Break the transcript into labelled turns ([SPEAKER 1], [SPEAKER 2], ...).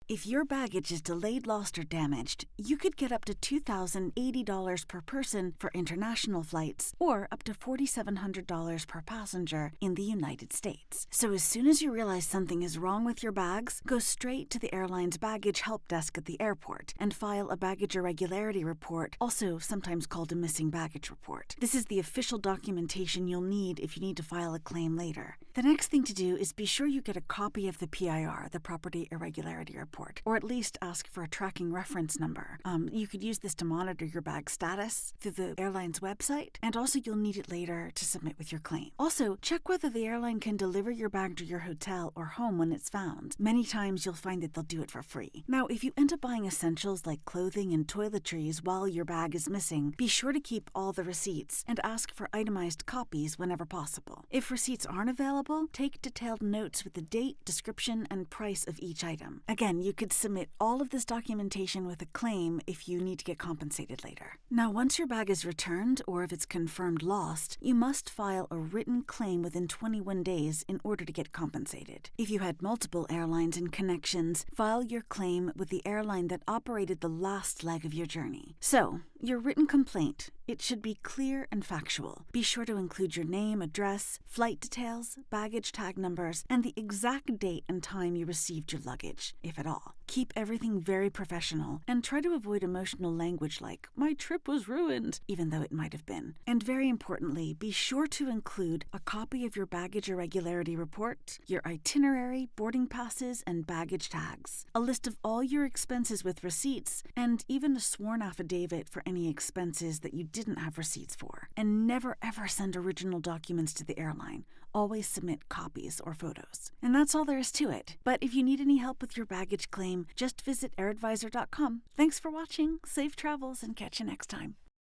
[SPEAKER 1] If your baggage is delayed, lost, or damaged, you could get up to $2,080 per person for international flights or up to $4,700 per passenger in the United States. So as soon as you realize something is wrong with your bags, go straight to the airline's baggage help desk at the airport and file a baggage irregularity report, also sometimes called a missing baggage report. This is the official documentation you'll need if you need to file a claim later. The next thing to do is be sure you get a copy of the PIR, the Property Irregularity Report, or at least ask for a tracking reference number. You could use this to monitor your bag status through the airline's website, and also you'll need it later to submit with your claim. Also, check whether the airline can deliver your bag to your hotel or home when it's found. Many times you'll find that they'll do it for free. Now, if you end up buying essentials like clothing and toiletries while your bag is missing, be sure to keep all the receipts and ask for itemized copies whenever possible. If receipts aren't available, take detailed notes with the date, description, and price of each item. Again, you could submit all of this documentation with a claim if you need to get compensated later. Now, once your bag is returned or if it's confirmed lost, you must file a written claim within 21 days in order to get compensated. If you had multiple airlines and connections, file your claim with the airline that operated the last leg of your journey. So, your written complaint, it should be clear and factual. Be sure to include your name, address, flight details, baggage tag numbers, and the exact date and time you received your luggage, if at all. Keep everything very professional and try to avoid emotional language like, "My trip was ruined," even though it might have been. And very importantly, be sure to include a copy of your baggage irregularity report, your itinerary, boarding passes, and baggage tags, a list of all your expenses with receipts, and even a sworn affidavit for any expenses that you didn't have receipts for. And never ever send original documents to the airline. Always submit copies or photos. And that's all there is to it. But if you need any help with your baggage claim, just visit airadvisor.com. Thanks for watching, safe travels, and catch you next time.